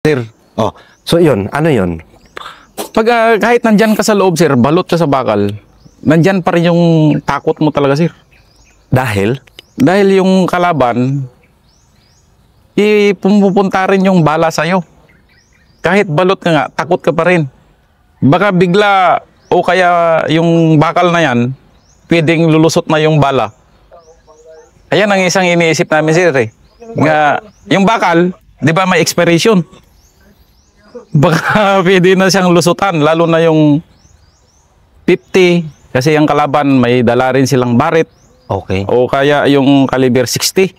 Sir. Oh, so yun, ano yun? Pag kahit nandyan ka sa loob, sir, balot ka sa bakal, nandyan pa rin yung takot mo talaga, sir. Dahil? Dahil yung kalaban, pumupunta rin yung bala sa'yo. Kahit balot ka nga, takot ka pa rin. Baka bigla, o kaya yung bakal na yan, pwedeng lulusot na yung bala. Ayan ang isang iniisip namin, sir, eh. Nga, yung bakal, di ba may expiration? Baka pwede na siyang lusutan, lalo na yung 50, kasi ang kalaban may dala rin silang barit. Okay. O kaya yung caliber 60.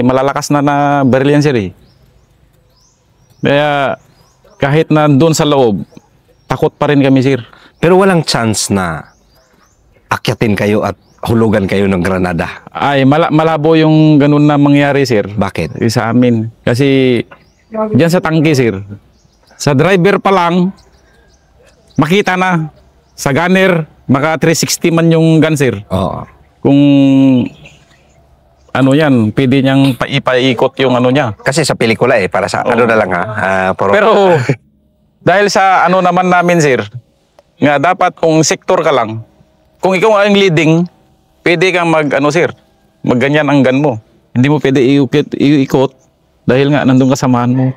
Malalakas na baril yan, sir, eh. Kaya kahit na doon sa loob, takot pa rin kami, sir. Pero walang chance na akyatin kayo at hulugan kayo ng granada. Ay, malabo yung ganun na mangyari, sir. Bakit? Sa amin. Kasi diyan sa tangke, sir, sa driver pa lang, makita na. Sa gunner, maka 360 man yung gun, sir. Oo. Kung ano yan, pwede niyang paipaikot yung ano niya. Kasi sa pelikula para sa ano na lang Pero dahil sa ano naman namin, sir, nga dapat kung sektor ka lang, kung ikaw ang leading, pwede kang sir, magganyan ang gun mo. Hindi mo pwede iikot dahil nga nandun kasamahan mo.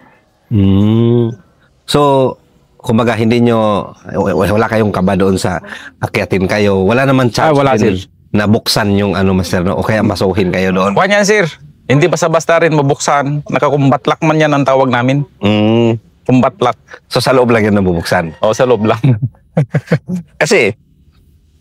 So, kumbaga hindi nyo, wala kayong kaba doon sa akyatin kayo. Wala naman chance wala, sir, na buksan yung master, no? O kaya masuhin kayo doon. Kuha niyan, sir. Hindi basta-basta rin mabuksan. Nakakumbatlak man yan ang tawag namin. Kumbatlak. So sa loob lang yan nabubuksan? O, sa loob lang. Kasi,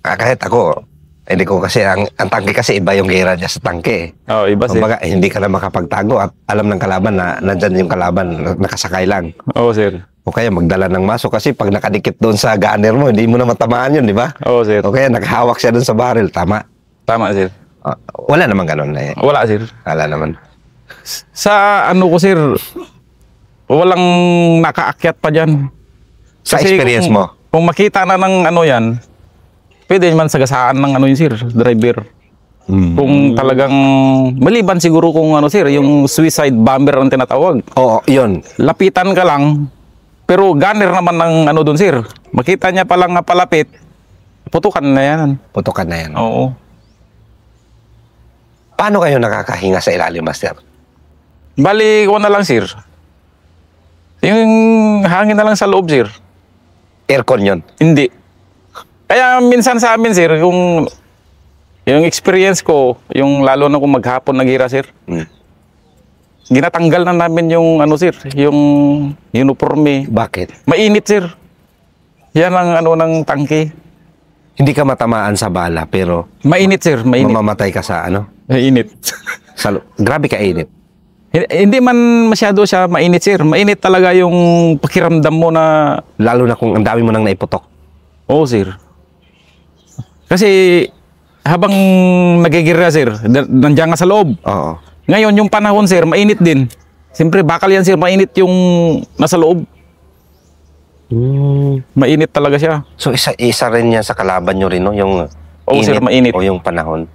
kahit ako, hindi ko kasi, ang tangke kasi iba yung gira niya sa tangke. Oo, iba, sir. Kumbaga, hindi ka na makapagtago at alam ng kalaban na nandyan yung kalaban, nakasakay lang. Oo, sir. O kaya magdala ng maso kasi pag nakadikit doon sa gunner mo, hindi mo na matamaan yun, di ba? Oo, sir. O kaya naghawak siya doon sa barrel, tama? Tama, sir. Wala naman ganun na Wala, sir. Wala naman. Sa ano ko, sir, walang nakaakyat pa dyan. Sa experience mo? Kung makita na ng ano yan, pwede naman sagasaan ng ano yun, sir, driver. Kung talagang, maliban siguro kung sir, yung suicide bomber ang tinatawag. Oo, yun. Lapitan ka lang, pero gunner naman ng doon, sir. Makita niya palang palapit, putukan na yan. Putukan na yan. Oo. Paano kayo nakakahinga sa ilalim, master? Bali, ko na lang, sir. Yung hangin na lang sa loob, sir. Aircon yun? Hindi. Kaya minsan sa amin, sir, yung experience ko, yung lalo na kung maghapon nagira, sir, ginatanggal na namin yung sir, yung uniforme. Bakit? Mainit, sir. Yan ang ng tangke. Hindi ka matamaan sa bala, pero mainit, sir, mainit. mamamatay ka sa Mainit. Grabe ka init. Hindi man masyado siya mainit, sir. Mainit talaga yung pakiramdam mo na... Lalo na kung ang dami mo nang naiputok. Oo, sir. Kasi habang nagigira, sir, nandiyan ka sa loob. Oo. Ngayon, yung panahon, sir, mainit din. Siyempre, bakal yan, sir, mainit yung nasa loob. Mainit talaga siya. So, isa rin yan sa kalaban nyo rin, no? Yung Oo, sir, mainit. O yung panahon.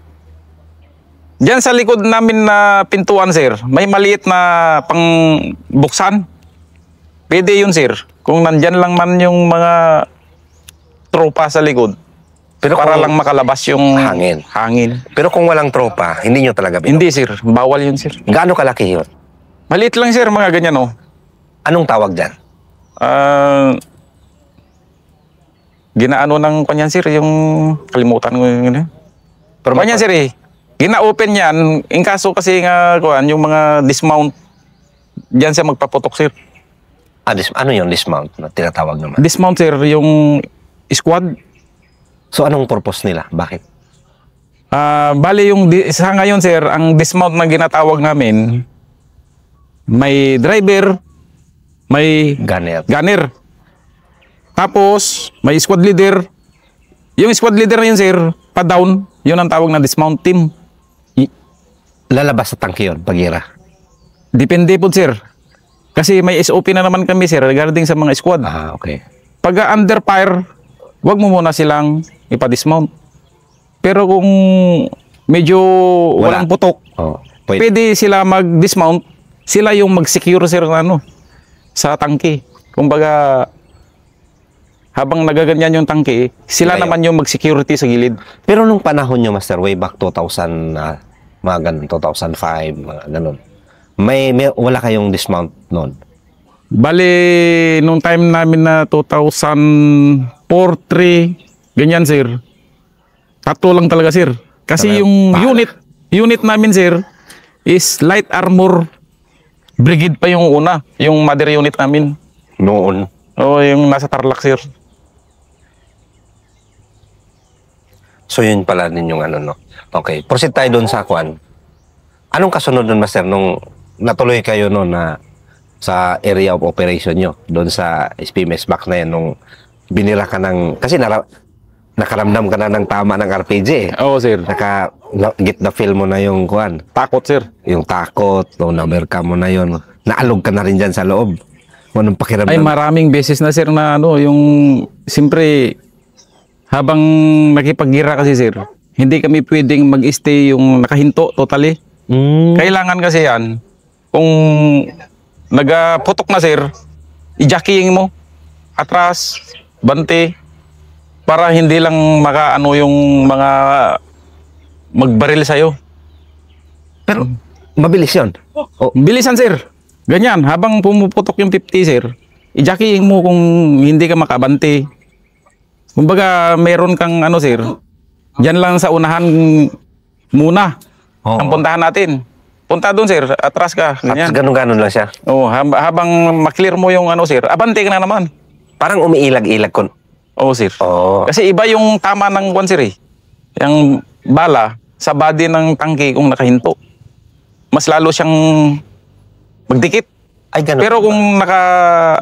Diyan sa likod namin na pintuan, sir, may maliit na pangbuksan. Pwede yun, sir. Kung nandyan lang man yung mga tropa sa likod. Pero para lang makalabas yung hangin. Pero kung walang tropa, hindi nyo talaga Hindi, sir. Bawal yun, sir. Gaano kalaki yun? Maliit lang, sir, mga ganyan, oh. Anong tawag dyan? Ginaano ng kanyan, sir, yung kalimutan ko yun. Pero kanyan, sir, eh. Gina-open yan, in kaso kasi nga, yung mga dismount, diyan siya magpaputok, sir. Ano yung dismount na tinatawag naman? Dismount, sir, yung squad. So, anong purpose nila? Bakit? Bali, sa ngayon, sir, ang dismount na ginatawag namin, may driver, may gunner. Tapos, may squad leader. Yung squad leader na yun, sir, pa-down, yun ang tawag na dismount team. Lalabas sa tangke yun, pagira? Depende po, sir. Kasi may SOP na naman kami, sir, regarding sa mga squad. Okay. Pag under fire, wag mo muna silang ipa-dismount. Pero kung medyo walang putok, pwede sila mag-dismount, sila yung mag-secure, sir, sa tangke. Kumbaga, habang nagaganyan yung tangke, sila Sila naman yung mag-security sa gilid. Pero nung panahon nyo, Master, way back 2000, mga ganun, 2005, mga ganun, wala kayong dismount noon? Bali, nung time namin na 2004, 3, ganyan sir. Tatlo lang talaga sir. Kasi Talaga, yung bahala. unit namin sir is light armor brigade pa yung una, yung mother unit namin. Noon. O yung nasa Tarlac sir. So yun pala din yung ano, no? Okay, proceed tayo doon sa kwan. Anong kasunod nun, Master, nung natuloy kayo noon na sa area of operation nyo, doon sa SPMS back na yan, nung binira ka ng, kasi nakaramdam ka na ng tama ng RPG eh. Oo sir. Get the feel mo na yung kwan. Takot sir. Yung takot, nung na-overcome mo na yun. Naalog ka na rin dyan sa loob. Anong pakiramdam? Ay maraming beses na sir na ano, yung siyempre habang nakipaggira kasi sir, hindi kami pwedeng mag-stay yung nakahinto totally. Kailangan kasi yan, kung nagaputok na sir, i-jockeying mo, atras, bante, para hindi lang makaano yung mga magbaril sa'yo. Pero, mabilis yun. Oh, Bilisan sir, ganyan, habang pumuputok yung 50 sir, i-jockeying mo kung hindi ka makabante. Kumbaga, meron kang ano sir, dyan lang sa unahan muna Oo. ang puntahan natin. Punta doon sir, atras ka, at ganyan. ganun-ganun lang siya. Oh, habang maklear mo yung ano sir, abante ka na naman. Parang umiilag-ilag ko. Oo sir. Oo. Kasi iba yung tama ng kwan sir eh. Yung bala sa body ng tangke kung nakahinto. Mas lalo siyang magdikit. Ay, ganun. Pero kung naka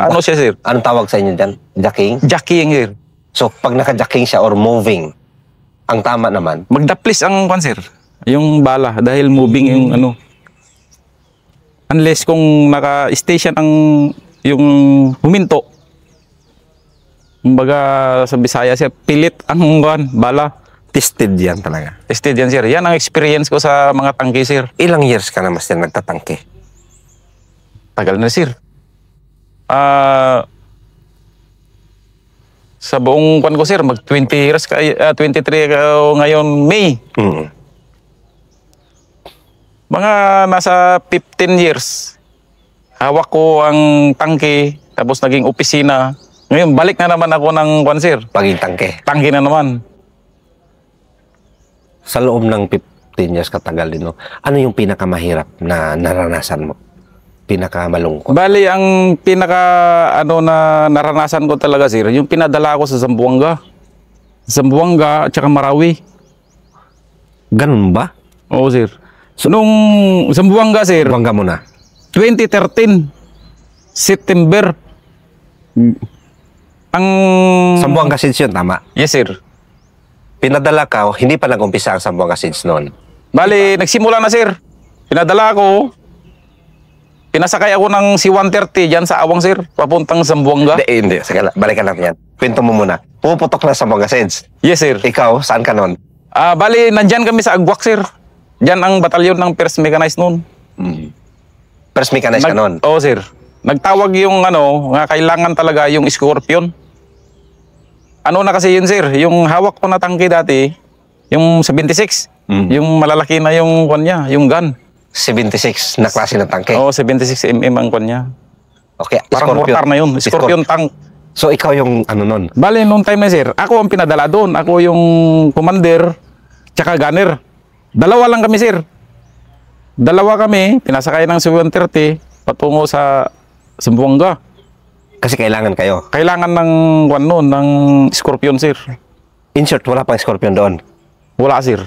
ano siya sir, Anong tawag sa inyo dyan? Jacking? jockeying sir. So, pag naka-jacking siya or moving, ang tama naman, Magdaplis ang kwan sir. Yung bala dahil moving yung ano. Unless kung naka-stay siya ng yung huminto. Kumbaga sa Bisaya sir, pilit ang kwan, bala. tested yan talaga. Tested yan sir. Yan ang experience ko sa mga tangke sir. Ilang years ka na, Master, nagtatangke? Tagal na sir. Sa buong kwan ko sir, mag 20 years, 23 ka ngayon May. Mm. Mga nasa 15 years. Hawak ko ang tangke, tapos naging opisina. Ngayon, balik na naman ako ng kwan sir. Paging tangke. Tangke na naman. Sa loob ng 15 years katagal din, no? Ano yung pinakamahirap na naranasan mo? Pinakamalungkot? Bali, ang pinaka ano na naranasan ko talaga sir, yung pinadala ko sa Zamboanga. Zamboanga at saka Marawi. Ganun ba? Oo sir. So, nung Zamboanga sir, Bangga mo na. 2013, September. Ang... Sambuanga Seeds yun, tama? Yes sir. Pinadala ka, hindi pa nag-umpisa ang Sambuanga Seeds noon. Bali, nagsimula na sir. Pinadala ko. Pinasakay ako ng C-130 dyan sa Awang sir, papuntang Zamboanga. Hindi. Sige, balikan natin yan. Kwento mo muna. Pumuputok na sa Sambuanga Seeds. Yes sir. Ikaw, saan ka noon? Bali, nandyan kami sa Agwak sir. Dyan ang batalyon ng First Mechanized noon. First mechanized ka noon. Oo sir. Nagtawag yung ano, nga kailangan talaga yung Scorpion. Ano na kasi yun sir, yung hawak ko na tangke dati, yung 76, yung malalaki na yung kwan niya, yung gun. 76 na klase ng tangke. Oo, 76mm ang kwan niya. Okay, Parang mortar na yun, Scorpion tank. So, ikaw yung ano noon? Bale, noong time na sir, ako ang pinadala doon. Ako yung commander, tsaka gunner. Dalawa lang kami sir. Dalawa kami, pinasakay ng C-130 patungo sa Zamboanga. Kasi kailangan kayo. Kailangan ng kwan noon, ng Scorpion sir. In short, wala pang Scorpion doon. Wala sir.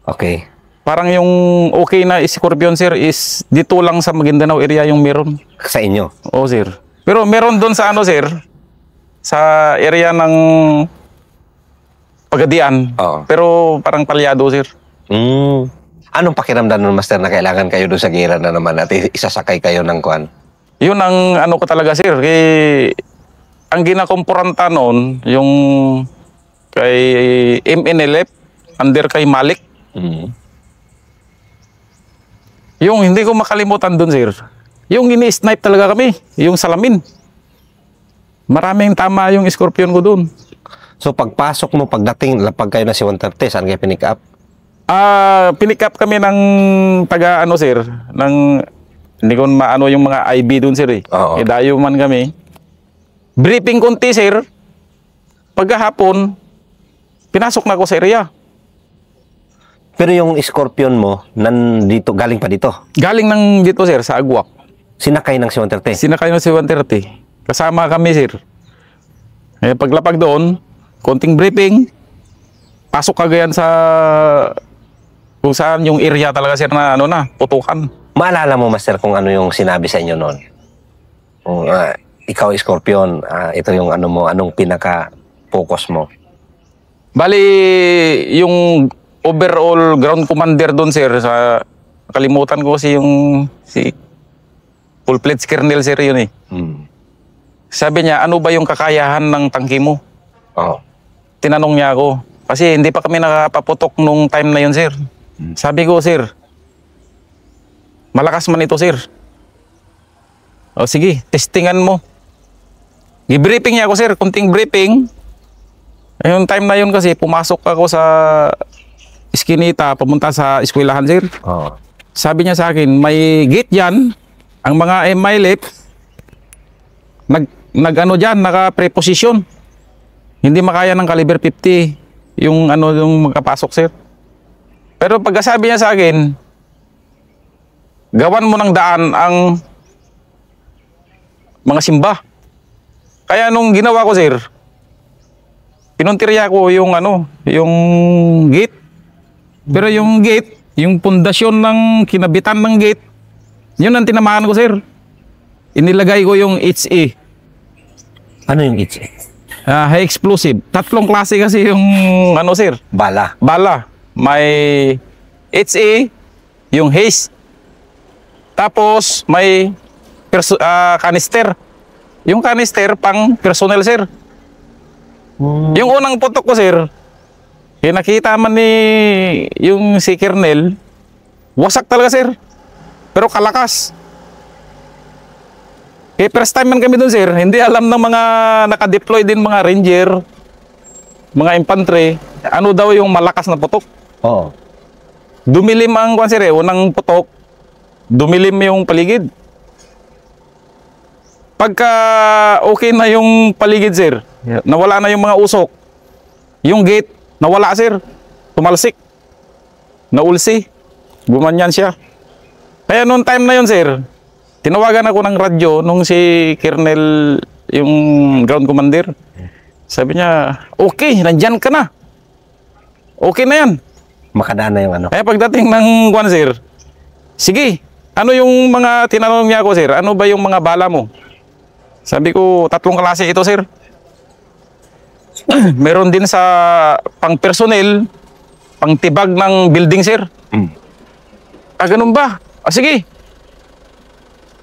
Okay. Parang yung okay na Scorpion sir is dito lang sa Maguindanao area yung meron. Sa inyo. Oo sir. Pero meron doon sa ano sir, sa area ng Pagadian. Oo. Pero parang palyado sir. Anong pakiramdam ng Master na kailangan kayo doon sa gira na naman at isasakay kayo ng kwan? Yun ang ano ko talaga sir. Ang ginakomporanta noon, yung kay MNLF, under kay Malik. Yung hindi ko makalimutan doon sir. Yung ini-snipe talaga kami, yung salamin. Maraming tama yung Scorpion ko doon. So pagpasok mo, pagdating, lapag kayo na si 130, saan kayo pinick up? Pinick up kami ng taga ano sir, ng hindi ko maano yung mga IB doon sir eh. Oo. Dayo man kami. Briefing konti sir. Pagkahapon, pinasok na ako sa area. Pero yung Scorpion mo, nandito, galing pa dito. Galing ng dito sir, sa Agwak. Sinakay ng si 130. Sinakay na si 130. Kasama kami sir. Paglapag doon, konting briefing, pasok kagayan sa kung saan yung area talaga sir na ano na, putukan. Maalala mo, Master, kung ano yung sinabi sa inyo noon? Kung ikaw, Scorpion, ito yung ano mo, anong pinaka-focus mo? Bali, yung overall ground commander doon sir, sa kalimutan ko si full-fledged colonel sir yun eh. Sabi niya, ano ba yung kakayahan ng tangke mo? Oo. Tinanong niya ako. Kasi hindi pa kami nakapaputok nung time na yun sir. Sabi ko, sir, malakas man ito sir. O sige, testingan mo. I-briefing niya ako sir, kunting briefing. Yung time na yun kasi, pumasok ako sa Iskinita, pumunta sa eskwelahan sir. Oo. Sabi niya sa akin, may gate yan, ang mga MILF, nag-ano dyan, naka-preposition. Hindi makaya ng caliber 50 yung ano yung makapasok sir. Pero pagkasabi niya sa akin, gawan mo ng daan ang mga simba. Kaya nung ginawa ko sir, pinuntirya ko yung ano, yung gate. Pero yung gate, yung pundasyon ng kinabitan ng gate, yun ang tinamaan ko sir. Inilagay ko yung HE. Ano yung HE? High explosive. Tatlong klase kasi yung ano sir. Bala. Bala. May HE, yung haze. Tapos may canister. Yung canister pang personnel sir. Yung unang putok ko sir, nakita man ni yung si Kernel, wasak talaga sir. Pero kalakas. Kaya first time man kami dun sir, hindi alam ng mga naka-deploy din mga ranger, mga infantry, ano daw yung malakas na putok. Oo. Dumilim ang kwan sir unang putok, dumilim yung paligid. Pagka okay na yung paligid sir, nawala na yung mga usok, yung gate, nawala sir, tumalsik, naulsi, gumanyan siya. Kaya noong time na yun sir, tinawagan ako ng radyo nung si Colonel, yung ground commander. Sabi niya, okay, nandyan ka na. Okay na yan. Makadaan na yung ano. Kaya pagdating ng kwan sir, sige, ano yung mga tinanong niya ako sir, ano ba yung mga bala mo? Sabi ko, tatlong klase ito sir. Meron din sa pang personnel, pang tibag ng building sir. Ganun ba? Sige.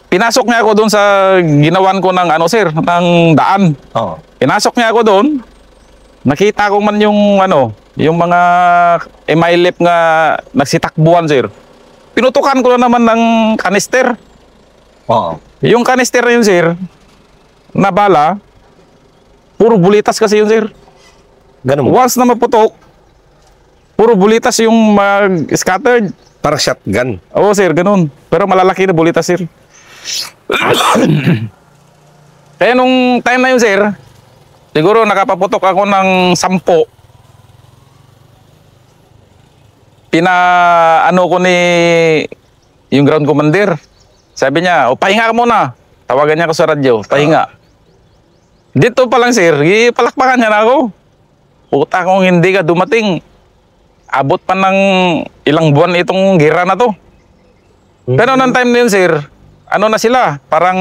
Pinasok niya ako doon sa ginawan ko ng ano sir, ng daan. Oo. Pinasok niya ako doon. Nakita ko man yung ano, yung mga MILF nga nagsitakbuhan sir. Pinutukan ko na naman ng kanister. Oo. Yung kanister na yun sir, na bala, puro bulitas kasi yun sir. Ganun mo. Once na maputok, puro bulitas yung mag-scattered. Parang shotgun. Oo sir, ganun. Pero malalaki na bulitas sir. Kaya nung time na yun sir, siguro nakapaputok ako ng 10. Ano ko ni yung ground commander. Sabi niya, o pahinga ka muna. Tawagan niya ako sa radyo, pahinga. Dito pa lang sir, palakpakan niya na ako. Puta kung hindi ka dumating, abot pa ng ilang buwan itong gira na to. Pero noong time na yun sir, ano na sila, parang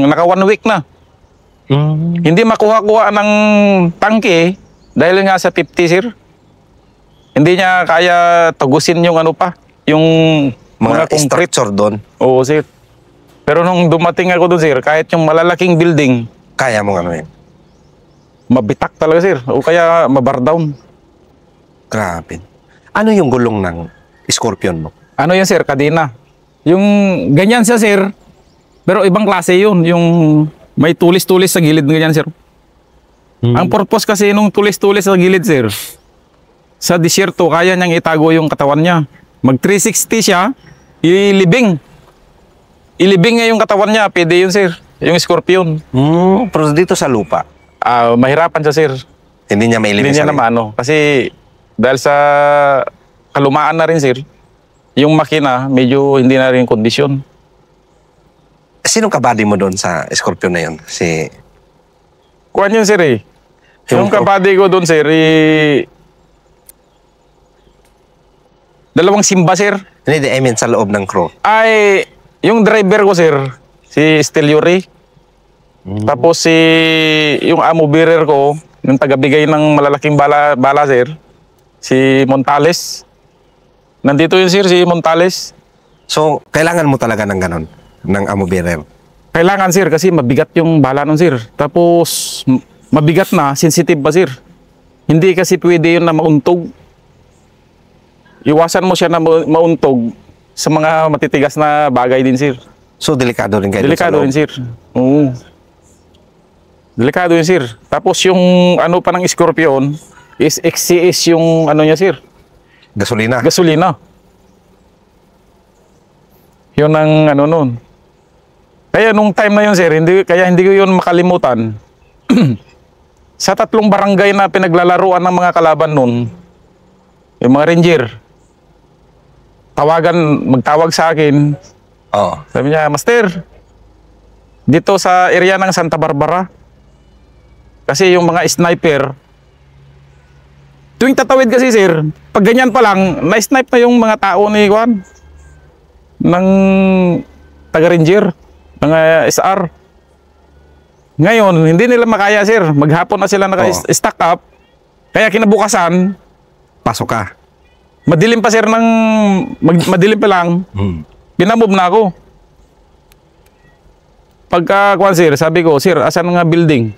naka 1 week na. Hindi makuha-kuha ng tangke dahil nga sa 50 sir. Hindi niya kaya tugusin yung ano pa, yung Mga concrete. structure doon. Oo sir. Pero nung dumating ako doon sir, kahit yung malalaking building, Kaya mo ano yun. mabitak talaga sir. O kaya mabar down. Grabe. Ano yung gulong ng Scorpion mo? Ano yan sir, kadena. Yung ganyan siya sir, Pero ibang klase yun, yung may tulis-tulis sa gilid ganyan, sir. Ang purpose kasi nung tulis-tulis sa gilid, sir, sa disyerto, kaya niyang itago yung katawan niya. Mag 360 siya, ilibing. Ilibing niya yung katawan niya, pwede yun, sir. Yung scorpion. Pero dito sa lupa, Mahirapan siya, sir. hindi niya mailibing Hindi niya sarili. naman, ano. Kasi dahil sa kalumaan na rin, sir, yung makina, medyo hindi na rin kondisyon. Sinong kabady mo doon sa Scorpio na yun? Si... Kuhan yun, sir, eh. Yung Yung- kabady ko doon, sir, dalawang simba, sir. Hindi, I mean sa loob ng crew. Ay, yung driver ko, sir, si Steliori. Tapos yung amo bearer ko, yung tagabigay ng malalaking bala, sir, si Montales. Nandito yun, sir, si Montales. So, kailangan mo talaga ng ganon, ng amo bearer. Kailangan, sir, kasi mabigat yung bala nun, sir. Tapos, mabigat na, sensitive pa, sir. Hindi kasi pwede yun na mauntog. Iwasan mo siya na mauntog sa mga matitigas na bagay din, sir. So, delikado rin kayo doon sa Delikado loob. yun, sir. Oo. Delikado yun, sir. Tapos yung ano pa ng Scorpion is XCS yung ano niya, sir. Gasolina. Gasolina. Yun ang ano nun. Kaya nung time na yun, sir, hindi ko yun makalimutan. Sa 3 barangay na pinaglalaruan ng mga kalaban nun, yung mga ranger, magtawag sa akin. Oo. Sabi niya, Master, dito sa area ng Santa Barbara, kasi yung mga sniper, tuwing tatawid kasi, sir, pag ganyan pa lang, na-snipe na yung mga tao ni Juan, ng taga-ranger, ng SR. Ngayon, hindi nila makaya, sir. Maghapon na sila naka-stack up. Kaya kinabukasan, Pasok ka. madilim pa, sir, madilim pa lang, pinamove na ako. Pagka, Juan, sir, sabi ko, sir, asan nga building?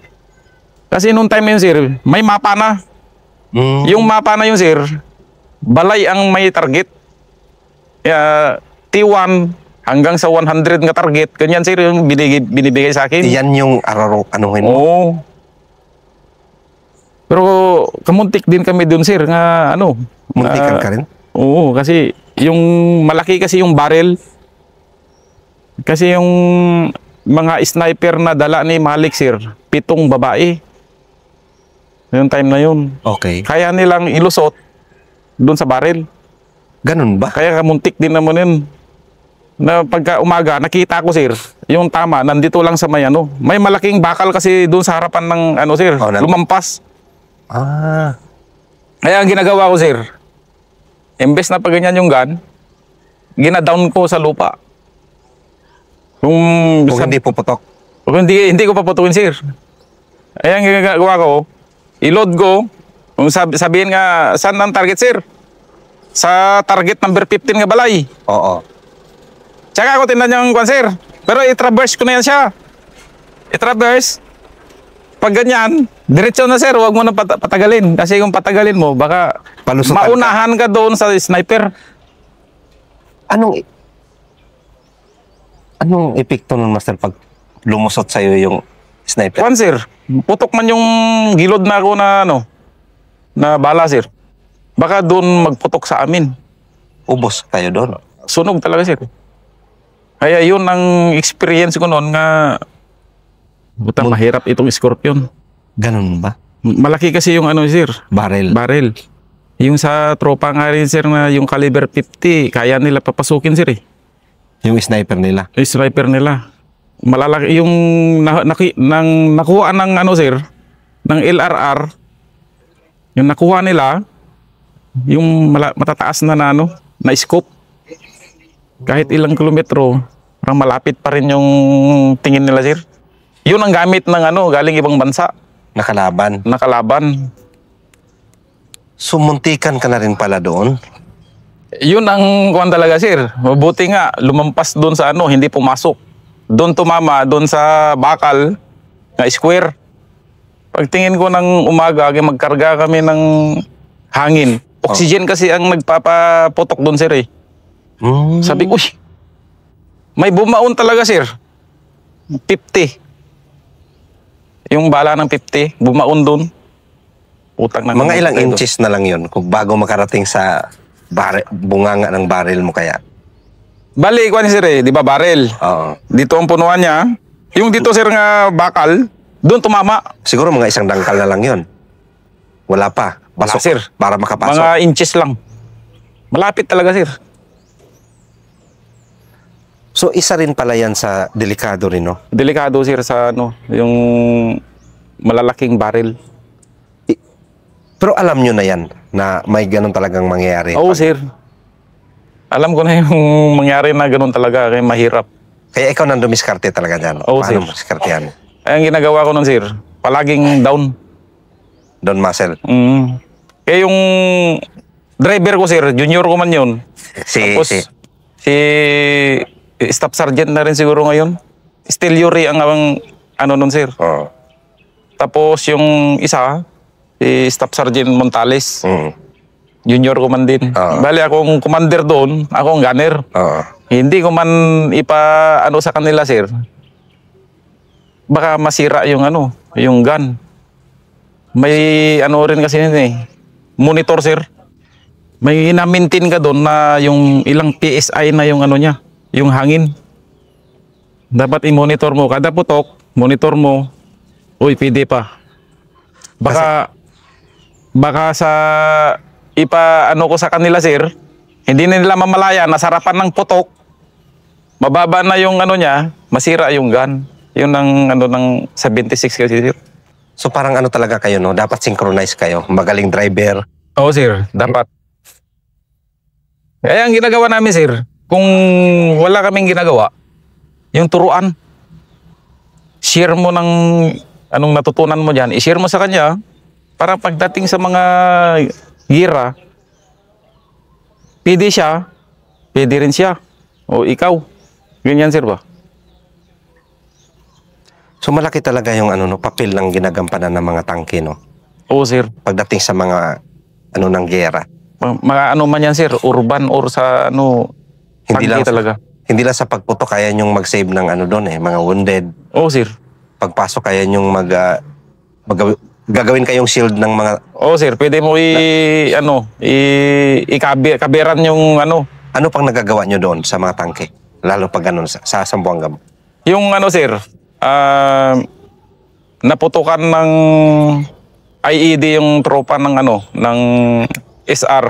Kasi nung time na yun, sir, may mapa na. Yung mapa na yun, sir, balay ang may target. T1 hanggang sa 100 nga target. Ganyan, sir, yung binibigay sa akin. Yan yung anuhin mo. Oo. Pero kamuntik din kami dun, sir, nga ano. Muntikan ka rin? Oo, kasi yung malaki kasi yung barrel. Kasi yung mga sniper na dala ni Malik, sir, 7 babae. Yung time na yun. Okay. Kaya nilang ilusot doon sa barrel. Ganun ba? Kaya kamuntik din naman yun. Na pagka umaga, nakita ko, sir, yung tama, nandito lang sa may ano. May malaking bakal kasi doon sa harapan ng ano, sir, lumampas. Kaya ang ginagawa ko, sir, imbes na pag ganyan yung gun, ginadown ko sa lupa. Kung Kung hindi puputok. hindi ko paputuin, sir. Ay, ang ginagawa ko, i-load ko, kung sabihin nga, saan ang target, sir? Sa target number 15 nga balay. Oo. Tsaka ako tindan yung kwan, sir. Pero i-traverse ko na yan siya. I-traverse. Pag ganyan, diretso na, sir. Huwag mo na patagalin. Kasi kung patagalin mo, baka Palusutan maunahan ka doon sa sniper. Anong epekto nun, Master, pag lumusot sa'yo yung sniper? Kwan, sir. Putok man yung gilod na ako na ano, na bala, sir. Baka doon magputok sa amin. Ubos kayo doon. Sunog talaga, sir. Kaya yun ang experience ko noon nga butang mahirap itong Scorpion. Ganun ba? Malaki kasi yung ano, sir, Barrel. barrel. Yung sa tropa nga rin, sir, na yung caliber 50, kaya nila papasukin, sir, eh. Yung sniper nila. Yung sniper nila. Malalaki yung nakuha ng ano, sir, ng LRR. Yung nakuha nila, yung matataas na ano, na scope. Kahit ilang kilometro, parang malapit pa rin yung tingin nila, sir. Yun ang gamit ng ano, galing ibang bansa. Nakalaban. Nakalaban. Sumuntikan ka na rin pala doon. Yun ang kuwan talaga, sir. Mabuti nga, lumampas doon sa ano, hindi pumasok. Doon tumama, doon sa bakal, na square. Pagtingin ko ng umaga, magkarga kami ng hangin. Oxygen kasi ang nagpapaputok doon, sir, eh. Sabi ko, uy, may bumaon talaga, sir. 50. Yung bala ng 50, bumaon doon. Utang na Mga ilang inches na lang yun kung bago makarating sa bunganga ng barrel mo kaya. Bali, kuha ni sir di ba barrel? Oo. Dito ang punuan niya. Yung dito sir nga bakal, doon tumama. Siguro mga isang dangkal na lang yun. Wala pa. Wala, Pasok sir. para makapasok. Mga inches lang. Malapit talaga sir. So isa rin pala yan sa delikado rin, no? Delikado sir sa yung malalaking barrel. Pero alam nyo na yan na may ganun talagang mangyayari. Oo sir. Alam ko na yung mangyari na ganun talaga, kaya mahirap. Kaya ikaw nang dumiskarte talaga dyan. Oo, Paano sir. mo diskartehan? Ay, ang ginagawa ko nun sir, palaging down. Don Muscle. Kaya yung driver ko sir, junior ko man yun. Tapos, si Staff Sergeant na rin siguro ngayon. Still Yuri ang ano nun sir. Oo. Tapos yung isa, si Staff Sergeant Montales. Junior ko man din. Bali akong commander doon, ako ang gunner. Oo. Hindi ko man ano sa kanila sir. Baka masira yung yung gun. May rin kasi yun monitor sir. May na-maintain ka doon na yung ilang PSI na yung niya, yung hangin. Dapat i-monitor mo. Kada putok, monitor mo. Uy, pwede pa. Baka sa ko sa kanila sir, hindi na nila mamalaya, nasarapan ng putok, mababa na yung niya, masira yung gun. Yun ang ng 76 kasi sir. So parang talaga kayo, no? Dapat synchronize kayo. Magaling driver. Oo sir, dapat. Kaya ang ginagawa namin sir, kung wala kaming ginagawa, yung turuan, share mo ng anong natutunan mo dyan, i-share mo sa kanya, para pagdating sa mga gira, pwede siya, pwede rin siya. O ikaw. Ganyan sir ba? So malaki talaga yung papel ng ginagampanan ng mga tangke, no? Oo sir. Pagdating sa mga ng giyera. Mga man yan sir, urban or sa Hindi lang talaga. Hindi lang sa pagputok kaya nyong mag-save ng doon mga wounded. Oo sir. Pagpasok kaya nyong gagawin kayong shield ng mga... Oo sir, pwede mo kaberan yung Ano pang nagagawa nyo doon sa mga tangke? Lalo pag sa Zamboanga mo? Yung sir, naputukan ng IED yung tropa ng SR.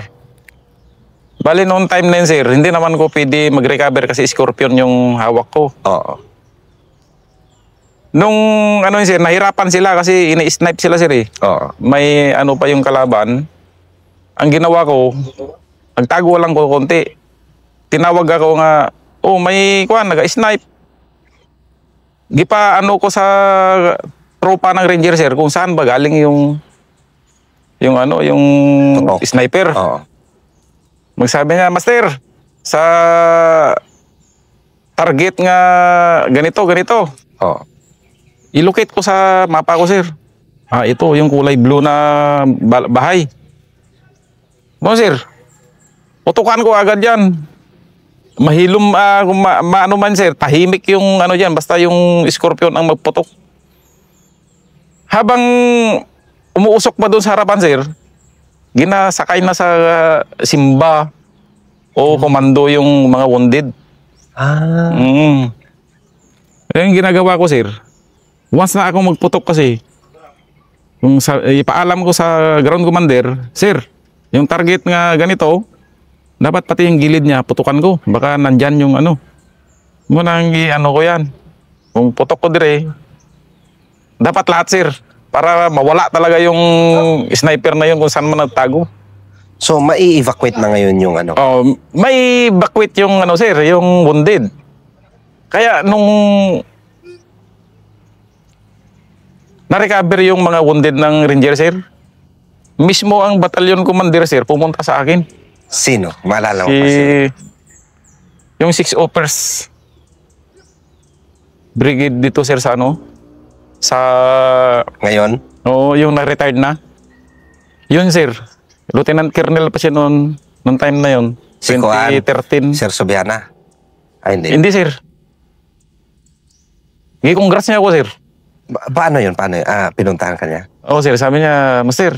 Bali noong time na yun sir, hindi naman ko pwede mag-recover kasi Scorpion yung hawak ko. Oo. Nung sir, nahirapan sila kasi ini-snipe sila sir eh. Oo. May pa yung kalaban. Ang ginawa ko, nagtago lang ko konti. Tinawag ako nga, may naga-snipe. Gipa ko sa tropa ng Ranger sir kung saan ba galing yung sniper. Oo. Magsabi niya, Master, sa target nga ganito. Oo. Ilocate ko sa mapa ko, sir. Ito, yung kulay blue na bahay. Sir, putukan ko agad yan. Mahilom, maano man, sir, tahimik yung dyan, basta yung Scorpion ang magputok. Habang umuusok pa doon sa harapan, sir, ginasakay na sa simba o komando yung mga wounded. Yung ginagawa ko, sir, once na ako magputok kasi, ipaalam ko sa ground commander, sir, yung target nga ganito, dapat pati yung gilid niya, putukan ko. Baka nandyan yung muna ko yan. Kung putok ko dire, dapat lahat, sir. Para mawala talaga yung sniper na yun kung saan man nagtago. So, mai-evacuate na ngayon yung may evacuate yung sir, yung wounded. Kaya nung na-recover yung mga wounded ng Ranger, sir, mismo ang battalion commander, sir, pumunta sa akin. Sino? Maalala mo pa sino? Yung 6 Oppers Brigade dito, sir, sa sa... Ngayon? Oo, yung na-retired na. Yun, sir. Lieutenant Colonel pa siya noon time na yun. Si Kuan? 2013. Sir Subiana? Ay, hindi. Hindi, sir. Congrats niya ako, sir. Paano yun? Paano yun? Pinuntahan ka niya? Oo, sir. Sabi niya, Master,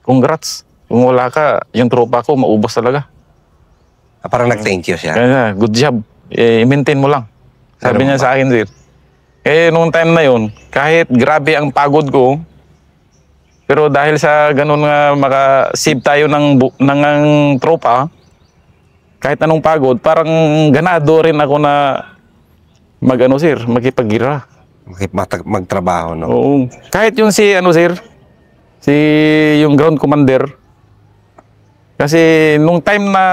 congrats. Kung wala ka, yung tropa ko, maubos talaga. Parang nag-thank you siya. Kaya, good job. I-maintain mo lang. Sabi niya sa akin, sir. Nung time na yun, kahit grabe ang pagod ko, pero dahil sa ganun nga maka-save tayo ng tropa, kahit anong pagod, parang ganado rin ako na magkipag-gira. Magtrabaho, no? Oo. Kahit yung sir, yung ground commander, kasi nung time na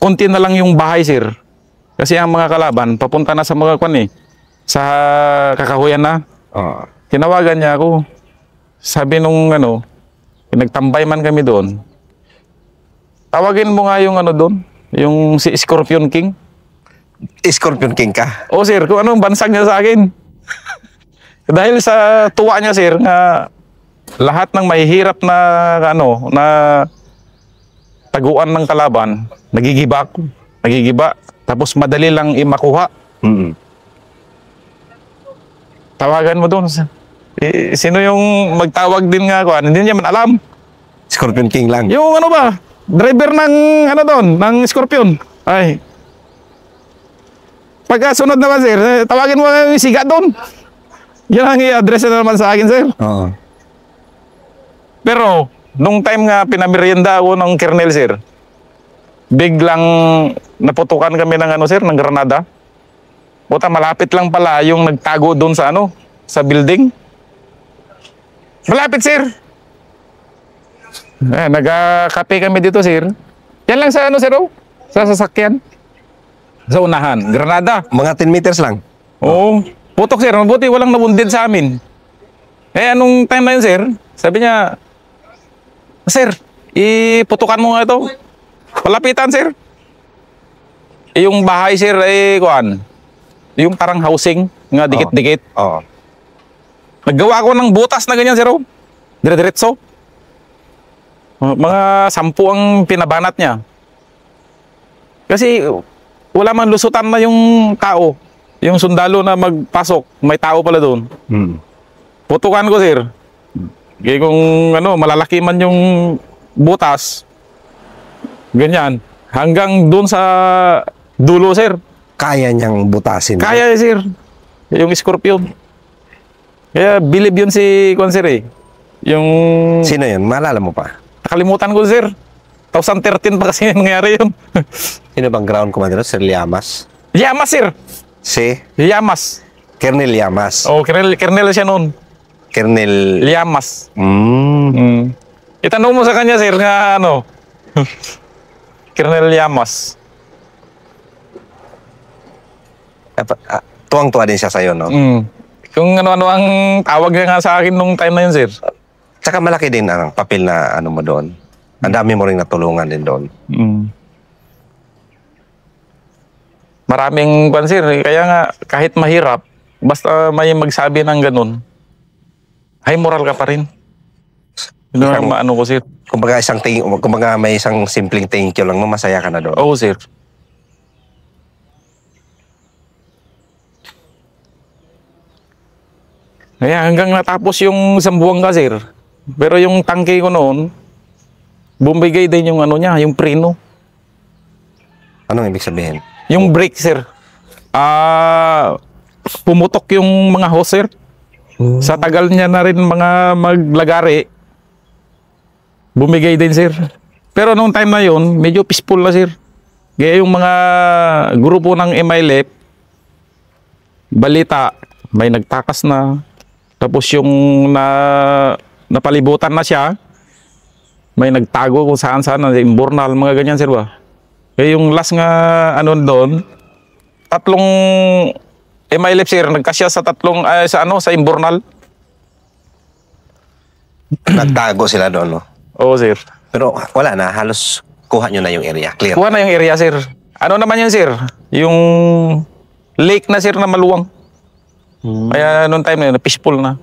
konti na lang yung bahay, sir, kasi ang mga kalaban, papunta na sa mga sa kakahuyan na. Oo. Tinawagan niya ako. Sabi nung nagtambay man kami doon, tawagin mo nga yung doon, yung si Scorpion King. Scorpion King ka? Oo, sir, kung anong bansag niya sa akin. Dahil sa tuwa niya, sir, nga lahat ng mahihirap na na taguan ng kalaban, nagigiba ako. Nagigiba. Tapos madali lang imakuha. Mm-hmm. Tawagan mo doon. Sino yung magtawag din nga ako? Hindi niya man alam. Scorpion King lang. Yung driver ng doon, ng Scorpion. Ay. Pagkasunod naman, sir, tawagin mo yung siga doon. Yan ang i-address na naman sa akin, sir. Oo. Pero, nung time nga pinamerienda ako ng kernel, sir, biglang naputukan kami ng sir, ng granada. Buta, malapit lang pala yung nagtago doon sa sa building. Malapit, sir. Nagkape kami dito, sir. Yan lang sa sir, sa sasakyan. Sa unahan, granada. Mga 10 meters lang? Oo. Putok, sir. Mabuti walang nabundid sa amin. Anong time na yun, sir, sabi niya, Sir, iputukan mo nga ito. Palapitan, sir. Yung bahay, sir, yung parang housing, nga dikit-dikit. Oo. Naggawa ko ng butas na ganyan, sir. Dire-diretso. Mga 10 ang pinabanat niya. Kasi wala man lusutan na yung tao. Yung sundalo na magpasok, may tao pala doon. Putukan ko, sir. Kaya kung malalaki man yung butas, ganyan, hanggang doon sa dulo, sir. Kaya niyang butasin? Kaya, sir. Yung Scorpion. Kaya bilib yun si sir, Yung... Sino yun? Maalala mo pa? Nakalimutan ko, sir. 2013 pa kasi nangyari yun. Sino bang ground commander? Sir Llamas? Llamas, sir. Si? Llamas. Colonel Llamas. Oh, Colonel siya noon. Colonel... Llamas. Itanong mo sa kanya, sir, nga Colonel Llamas. Tuwang-tuwa din siya sa'yo, no? Kung ano-ano ang tawag niya nga sa akin nung time na yun, sir. Tsaka malaki din ang papel na mo doon. Ang dami mo rin natulungan din doon. Maraming sir. Kaya nga, kahit mahirap, basta may magsabi ng ganun, high moral ka pa rin. Yun ang ko, sir. Kumbaga may isang simpleng thank you lang, masaya ka na doon. Oo, sir. Kaya hanggang natapos yung Zamboanga, sir. Pero yung tangke ko noon, bumigay din yung niya, yung preno. Anong ibig sabihin? Yung brake, sir. Pumutok yung mga hose, sir. Sa tagal niya na rin mga maglagari, bumigay din, sir. Pero nung time na yon, medyo peaceful na, sir. Kaya yung mga grupo ng MILF, balita, may nagtakas na. Tapos yung napalibutan na siya, may nagtago kung saan-saan, Imbornal, mga ganyan, sir, ba? Kaya yung last nga, doon, 3 MILF, sir, nagkasya sa 3, sa Imbornal. Nagtago sila doon, no? Oo, sir. Pero wala na, halos kuha nyo na yung area, clear? Kuha na yung area, sir. Ano naman yun, sir? Yung lake na, sir, na maluwang. Kaya noong time na yun, peaceful na.